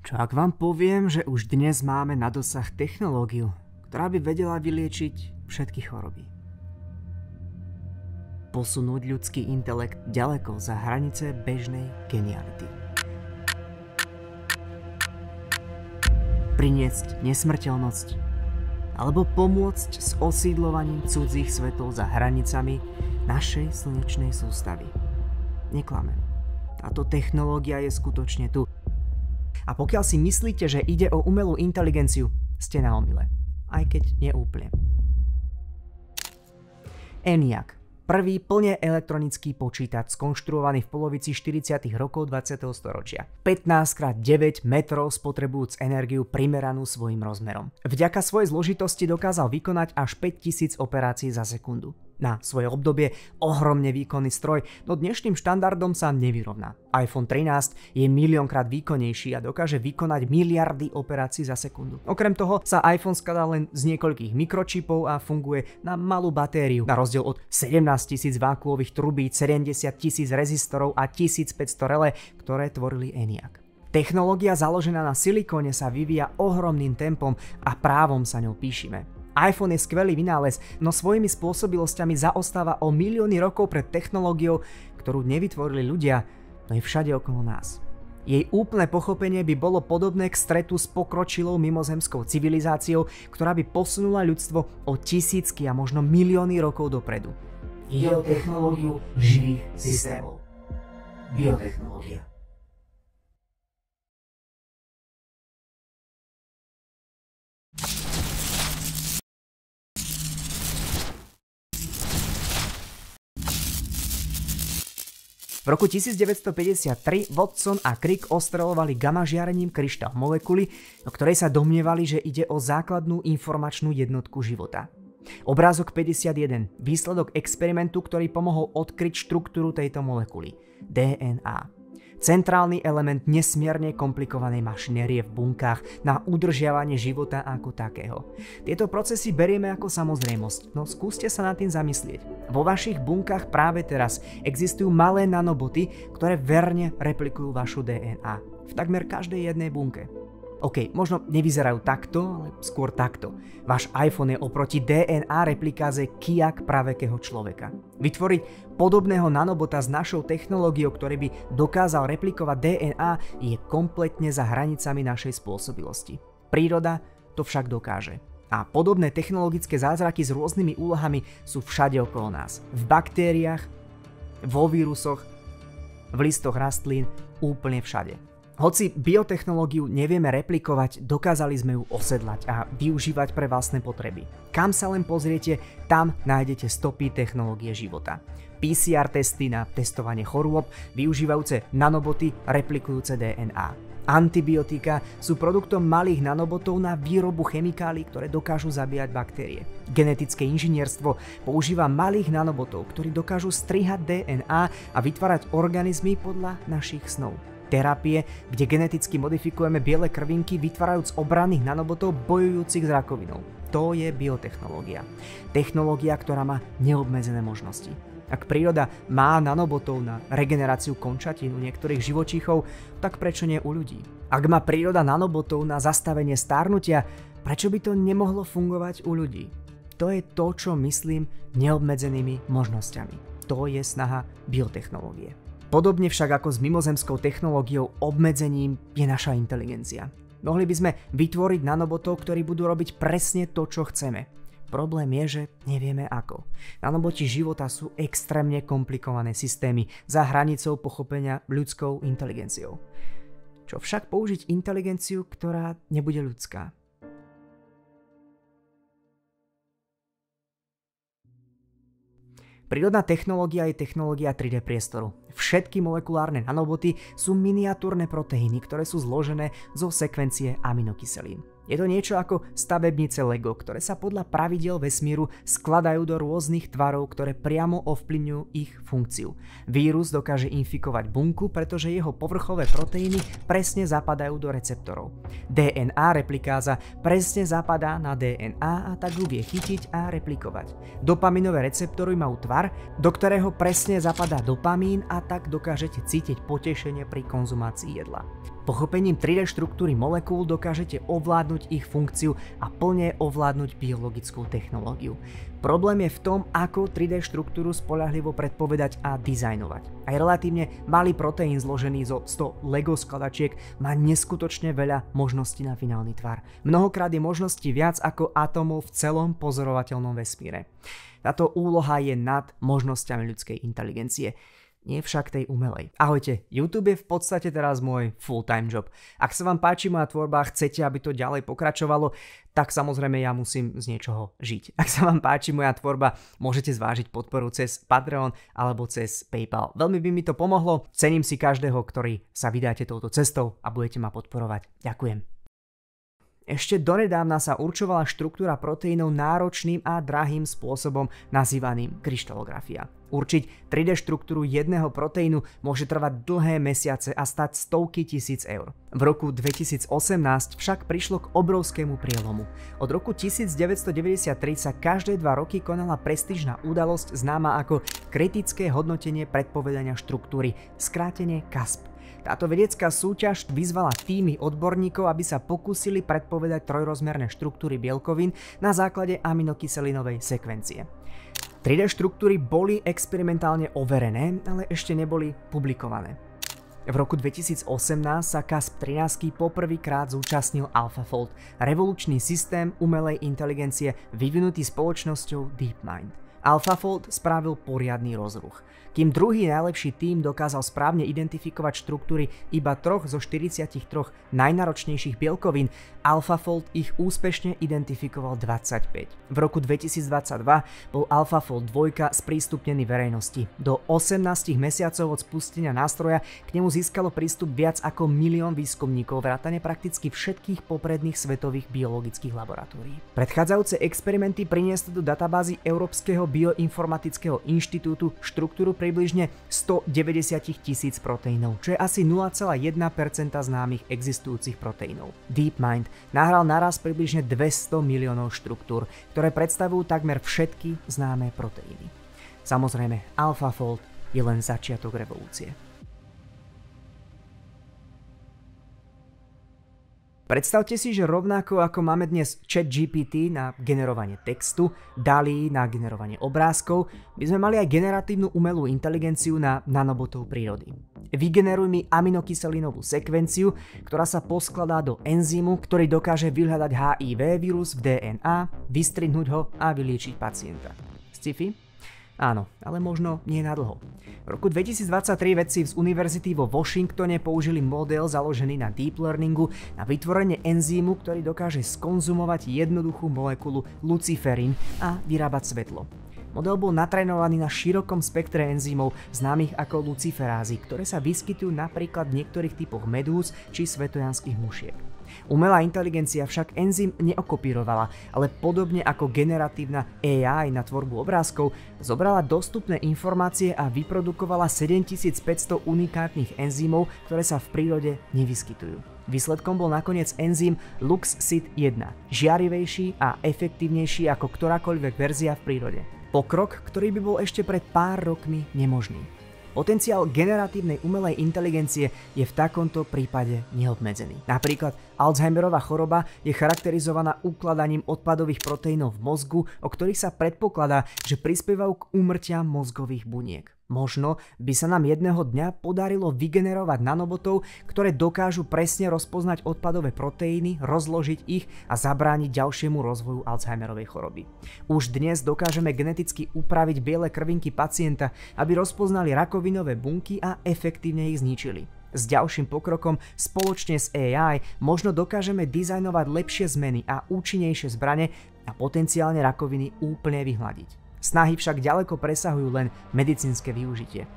Čo ak vám poviem, že už dnes máme na dosah technológiu, ktorá by vedela vyliečiť všetky choroby? Posunúť ľudský intelekt ďaleko za hranice bežnej geniality. Priniesť nesmrteľnosť alebo pomôcť s osídlovaním cudzích svetov za hranicami našej slnečnej sústavy. Neklamem. Táto technológia je skutočne tu. A pokiaľ si myslíte, že ide o umelú inteligenciu, ste na omyle. Aj keď neúplne. ENIAC. Prvý plne elektronický počítač skonštruovaný v polovici 40. rokov 20. storočia. 15x9 metrov spotrebujúc energiu primeranú svojim rozmerom. Vďaka svojej zložitosti dokázal vykonať až 5000 operácií za sekundu. Na svoje obdobie ohromne výkonný stroj, no dnešným štandardom sa nevyrovná. iPhone 13 je miliónkrát výkonnejší a dokáže vykonať miliardy operácií za sekundu. Okrem toho sa iPhone skladá len z niekoľkých mikročipov a funguje na malú batériu, na rozdiel od 17 000 vákuových trubíc, 70 000 rezistorov a 1500 relé, ktoré tvorili ENIAC. Technológia založená na silikóne sa vyvíja ohromným tempom a právom sa ňou píšime. iPhone je skvelý vynález, no svojimi spôsobilosťami zaostáva o milióny rokov pred technológiou, ktorú nevytvorili ľudia, no je všade okolo nás. Jej úplné pochopenie by bolo podobné k stretu s pokročilou mimozemskou civilizáciou, ktorá by posunula ľudstvo o tisícky a možno milióny rokov dopredu. Ide o technológiu živých systémov. Biotechnológia. V roku 1953 Watson a Crick ostreľovali gamma žiarením kryštál molekuly, o ktorej sa domnievali, že ide o základnú informačnú jednotku života. Obrázok 51. Výsledok experimentu, ktorý pomohol odkryť štruktúru tejto molekuly. DNA. Centrálny element nesmierne komplikovanej mašinérie v bunkách na udržiavanie života ako takého. Tieto procesy berieme ako samozrejmosť, no skúste sa nad tým zamyslieť. Vo vašich bunkách práve teraz existujú malé nanoboty, ktoré verne replikujú vašu DNA. V takmer každej jednej bunke. OK, možno nevyzerajú takto, ale skôr takto. Váš iPhone je oproti DNA replikáze kijak pravekého človeka. Vytvoriť podobného nanobota s našou technológiou, ktorý by dokázal replikovať DNA, je kompletne za hranicami našej spôsobilosti. Príroda to však dokáže. A podobné technologické zázraky s rôznymi úlohami sú všade okolo nás. V baktériách, vo vírusoch, v listoch rastlín, úplne všade. Hoci biotechnológiu nevieme replikovať, dokázali sme ju osedlať a využívať pre vlastné potreby. Kam sa len pozriete, tam nájdete stopy technológie života. PCR testy na testovanie chorôb, využívajúce nanoboty replikujúce DNA. Antibiotika sú produktom malých nanobotov na výrobu chemikálií, ktoré dokážu zabíjať baktérie. Genetické inžinierstvo používa malých nanobotov, ktorí dokážu strihať DNA a vytvárať organizmy podľa našich snov. Terapie, kde geneticky modifikujeme biele krvinky, vytvárajúc obranných nanobotov bojujúcich s rakovinou. To je biotechnológia. Technológia, ktorá má neobmedzené možnosti. Ak príroda má nanobotov na regeneráciu končatín u niektorých živočíchov, tak prečo nie u ľudí? Ak má príroda nanobotov na zastavenie stárnutia, prečo by to nemohlo fungovať u ľudí? To je to, čo myslím neobmedzenými možnosťami. To je snaha biotechnológie. Podobne však ako s mimozemskou technológiou obmedzením je naša inteligencia. Mohli by sme vytvoriť nanobotov, ktorí budú robiť presne to, čo chceme. Problém je, že nevieme ako. Nanoboti života sú extrémne komplikované systémy za hranicou pochopenia ľudskou inteligenciou. Čo však použiť inteligenciu, ktorá nebude ľudská? Prírodná technológia je technológia 3D priestoru. Všetky molekulárne nanoboty sú miniatúrne proteíny, ktoré sú zložené zo sekvencie aminokyselín. Je to niečo ako stavebnice Lego, ktoré sa podľa pravidiel vesmíru skladajú do rôznych tvarov, ktoré priamo ovplyvňujú ich funkciu. Vírus dokáže infikovať bunku, pretože jeho povrchové proteíny presne zapadajú do receptorov. DNA replikáza presne zapadá na DNA a tak ju vie chytiť a replikovať. Dopaminové receptory majú tvar, do ktorého presne zapadá dopamín a tak dokážete cítiť potešenie pri konzumácii jedla. Pochopením 3D štruktúry molekúl dokážete ovládnuť ich funkciu a plne ovládnuť biologickú technológiu. Problém je v tom, ako 3D štruktúru spoľahlivo predpovedať a dizajnovať. Aj relatívne malý proteín zložený zo 100 Lego skladačiek má neskutočne veľa možností na finálny tvar. Mnohokrát je možností viac ako atómov v celom pozorovateľnom vesmíre. Táto úloha je nad možnosťami ľudskej inteligencie. Nie však tej umelej. Ahojte, YouTube je v podstate teraz môj full-time job. Ak sa vám páči moja tvorba a chcete, aby to ďalej pokračovalo, tak samozrejme ja musím z niečoho žiť. Ak sa vám páči moja tvorba, môžete zvážiť podporu cez Patreon alebo cez PayPal. Veľmi by mi to pomohlo. Cením si každého, ktorý sa vydáte touto cestou a budete ma podporovať. Ďakujem. Ešte donedávna sa určovala štruktúra proteínov náročným a drahým spôsobom nazývaným kryštalografia. Určiť 3D štruktúru jedného proteínu môže trvať dlhé mesiace a stať stovky tisíc eur. V roku 2018 však prišlo k obrovskému prielomu. Od roku 1993 sa každé 2 roky konala prestížna udalosť známa ako kritické hodnotenie predpovedania štruktúry, skrátene CASP. Táto vedecká súťaž vyzvala týmy odborníkov, aby sa pokúsili predpovedať trojrozmerné štruktúry bielkovín na základe aminokyselinovej sekvencie. 3D štruktúry boli experimentálne overené, ale ešte neboli publikované. V roku 2018 sa CASP-13 poprvýkrát zúčastnil AlphaFold, revolučný systém umelej inteligencie vyvinutý spoločnosťou DeepMind. AlphaFold spravil poriadny rozruch. Kým druhý najlepší tím dokázal správne identifikovať štruktúry iba 3 zo 43 najnáročnejších bielkovín, AlphaFold ich úspešne identifikoval 25. V roku 2022 bol AlphaFold 2 sprístupnený verejnosti. Do 18 mesiacov od spustenia nástroja k nemu získalo prístup viac ako 1 000 000 výskumníkov vrátane prakticky všetkých popredných svetových biologických laboratórií. Predchádzajúce experimenty priniesli do databázy Európskeho bioinformatického inštitútu štruktúru približne 190 000 proteínov, čo je asi 0,1% známych existujúcich proteínov. DeepMind nahral naraz približne 200 miliónov štruktúr, ktoré predstavujú takmer všetky známe proteíny. Samozrejme, AlphaFold je len začiatok revolúcie. Predstavte si, že rovnako ako máme dnes ChatGPT na generovanie textu, DALL-E na generovanie obrázkov, by sme mali aj generatívnu umelú inteligenciu na nanobotov prírody. Vygeneruj mi aminokyselinovú sekvenciu, ktorá sa poskladá do enzymu, ktorý dokáže vyhľadať HIV vírus v DNA, vystrihnúť ho a vyliečiť pacienta. Sci-fi? Áno, ale možno nie na dlho. V roku 2023 vedci z univerzity vo Washingtone použili model založený na deep learningu na vytvorenie enzýmu, ktorý dokáže skonzumovať jednoduchú molekulu luciferín a vyrábať svetlo. Model bol natrénovaný na širokom spektre enzýmov známych ako luciferázy, ktoré sa vyskytujú napríklad v niektorých typoch medúz či svetojanských mušiek. Umelá inteligencia však enzym neokopírovala, ale podobne ako generatívna AI na tvorbu obrázkov, zobrala dostupné informácie a vyprodukovala 7500 unikátnych enzymov, ktoré sa v prírode nevyskytujú. Výsledkom bol nakoniec enzym LuxSit-1, žiarivejší a efektívnejší ako ktorákoľvek verzia v prírode. Pokrok, ktorý by bol ešte pred pár rokmi nemožný. Potenciál generatívnej umelej inteligencie je v takomto prípade neobmedzený. Napríklad Alzheimerova choroba je charakterizovaná ukladaním odpadových proteínov v mozgu, o ktorých sa predpokladá, že prispievajú k úmrtiam mozgových buniek. Možno by sa nám jedného dňa podarilo vygenerovať nanobotov, ktoré dokážu presne rozpoznať odpadové proteíny, rozložiť ich a zabrániť ďalšiemu rozvoju Alzheimerovej choroby. Už dnes dokážeme geneticky upraviť biele krvinky pacienta, aby rozpoznali rakovinové bunky a efektívne ich zničili. S ďalším pokrokom spoločne s AI možno dokážeme dizajnovať lepšie zmeny a účinnejšie zbrane a potenciálne rakoviny úplne vyhľadiť. Snahy však ďaleko presahujú len medicínske využitie.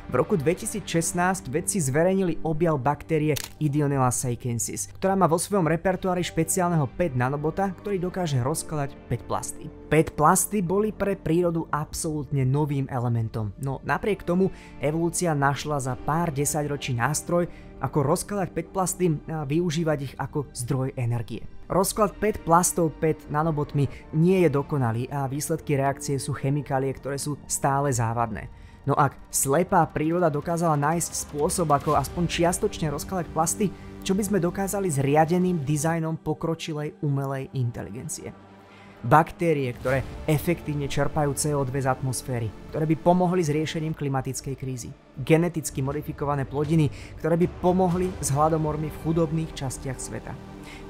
V roku 2016 vedci zverejnili objav baktérie Ideonella seikensis, ktorá má vo svojom repertoári špeciálneho PET nanobota, ktorý dokáže rozkladať PET plasty. PET plasty boli pre prírodu absolútne novým elementom, no napriek tomu evolúcia našla za pár desaťročí nástroj, ako rozkladať PET plasty a využívať ich ako zdroj energie. Rozklad PET plastov PET nanobotmi nie je dokonalý a výsledky reakcie sú chemikálie, ktoré sú stále závadné. No ak slepá príroda dokázala nájsť spôsob, ako aspoň čiastočne rozkladať plasty, čo by sme dokázali s riadeným dizajnom pokročilej umelej inteligencie? Baktérie, ktoré efektívne čerpajú CO2 z atmosféry, ktoré by pomohli s riešením klimatickej krízy. Geneticky modifikované plodiny, ktoré by pomohli s hladomormi v chudobných častiach sveta.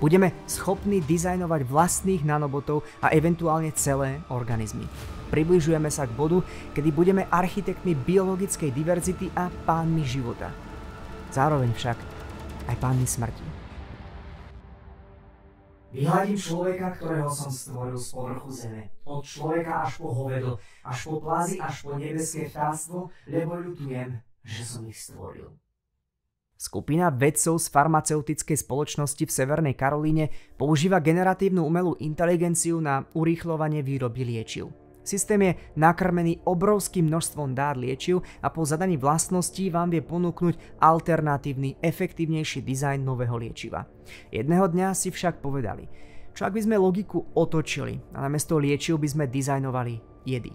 Budeme schopní dizajnovať vlastných nanobotov a eventuálne celé organizmy. Približujeme sa k bodu, kedy budeme architektmi biologickej diverzity a pánmi života. Zároveň však aj pánmi smrti. Vyhľadím človeka, ktorého som stvoril z povrchu zeme. Od človeka až po hovedo, až po plazy, až po nebeské vtáctvo, lebo ľutujem, že som ich stvoril. Skupina vedcov z farmaceutickej spoločnosti v Severnej Karolíne používa generatívnu umelú inteligenciu na urýchľovanie výroby liečiv. Systém je nakrmený obrovským množstvom dát liečiv a po zadaní vlastností vám vie ponúknuť alternatívny, efektívnejší dizajn nového liečiva. Jedného dňa si však povedali, čo ak by sme logiku otočili a namiesto liečiv by sme dizajnovali jedy.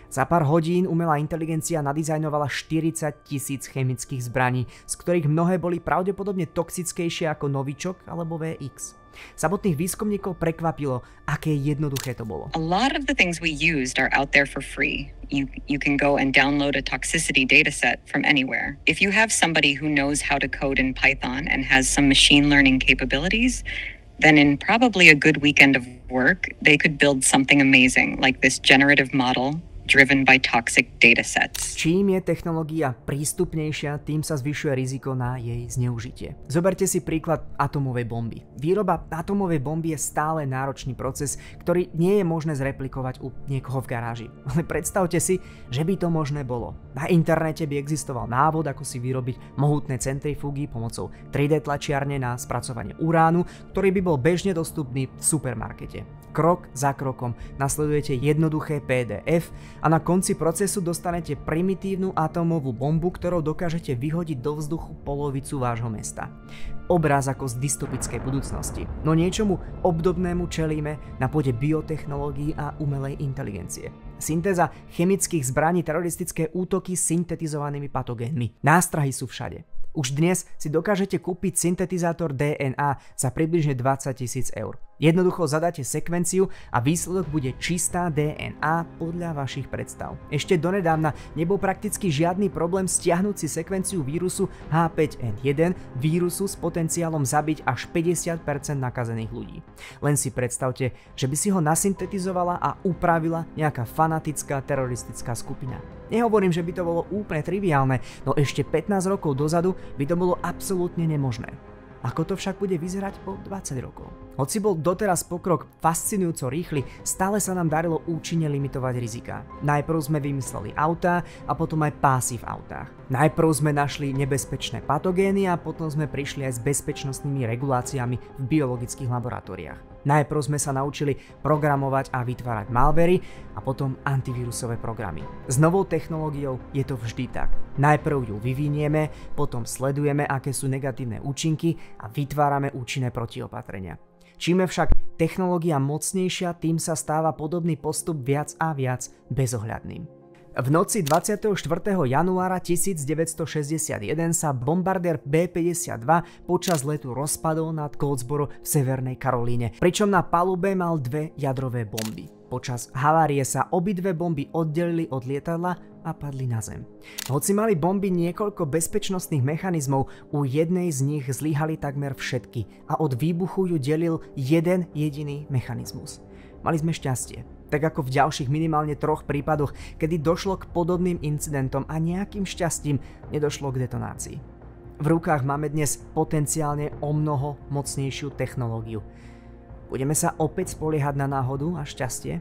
Za pár hodín umelá inteligencia nadizajnovala 40 000 chemických zbraní, z ktorých mnohé boli pravdepodobne toxickejšie ako Novičok alebo VX. Samotných výskumníkov prekvapilo, aké jednoduché to bolo. A lot of the things we used are out there for free. You can go and download a toxicity dataset from anywhere. If you have somebody who knows how to code in Python and has some machine learning capabilities, then in probably a good weekend of work, they could build something amazing like this generative model driven by toxic datasets. Čím je technológia prístupnejšia, tým sa zvyšuje riziko na jej zneužitie. Zoberte si príklad atomovej bomby. Výroba atomovej bomby je stále náročný proces, ktorý nie je možné zreplikovať u niekoho v garáži. Ale predstavte si, že by to možné bolo. Na internete by existoval návod, ako si vyrobiť mohutné centrifúgy pomocou 3D tlačiarne na spracovanie uránu, ktorý by bol bežne dostupný v supermarkete. Krok za krokom nasledujete jednoduché PDF a na konci procesu dostanete primitívnu atómovú bombu, ktorou dokážete vyhodiť do vzduchu polovicu vášho mesta. Obraz ako z dystopickej budúcnosti, no niečomu obdobnému čelíme na pôde biotechnológií a umelej inteligencie. Syntéza chemických zbraní, teroristické útoky syntetizovanými patogénmi. Nástrahy sú všade. Už dnes si dokážete kúpiť syntetizátor DNA za približne 20 000 eur. Jednoducho zadáte sekvenciu a výsledok bude čistá DNA podľa vašich predstav. Ešte donedávna nebol prakticky žiadny problém stiahnuť si sekvenciu vírusu H5N1, vírusu s potenciálom zabiť až 50% nakazených ľudí. Len si predstavte, že by si ho nasyntetizovala a upravila nejaká fanatická teroristická skupina. Nehovorím, že by to bolo úplne triviálne, no ešte 15 rokov dozadu by to bolo absolútne nemožné. Ako to však bude vyzerať po 20 rokov? Hoci bol doteraz pokrok fascinujúco rýchly, stále sa nám darilo účinne limitovať riziká. Najprv sme vymysleli autá a potom aj pásy v autách. Najprv sme našli nebezpečné patogény a potom sme prišli aj s bezpečnostnými reguláciami v biologických laboratóriách. Najprv sme sa naučili programovať a vytvárať malvery a potom antivírusové programy. S novou technológiou je to vždy tak. Najprv ju vyvinieme, potom sledujeme, aké sú negatívne účinky a vytvárame účinné protiopatrenia. Čím je však technológia mocnejšia, tým sa stáva podobný postup viac a viac bezohľadným. V noci 24. januára 1961 sa bombardér B-52 počas letu rozpadol nad Goldsboro v Severnej Karolíne, pričom na palube mal 2 jadrové bomby. Počas havárie sa obidve bomby oddelili od lietadla a padli na zem. Hoci mali bomby niekoľko bezpečnostných mechanizmov, u jednej z nich zlyhali takmer všetky a od výbuchu ju delil jeden jediný mechanizmus. Mali sme šťastie. Tak ako v ďalších minimálne 3 prípadoch, kedy došlo k podobným incidentom a nejakým šťastím nedošlo k detonácii. V rukách máme dnes potenciálne omnoho mocnejšiu technológiu. Budeme sa opäť spoliehať na náhodu a šťastie?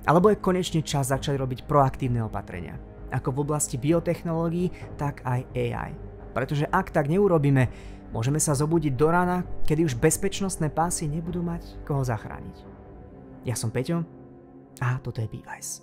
Alebo je konečne čas začať robiť proaktívne opatrenia? Ako v oblasti biotechnológií, tak aj AI. Pretože ak tak neurobíme, môžeme sa zobudiť do rána, kedy už bezpečnostné pásy nebudú mať koho zachrániť. Ja som Peťo a toto je Be Wise.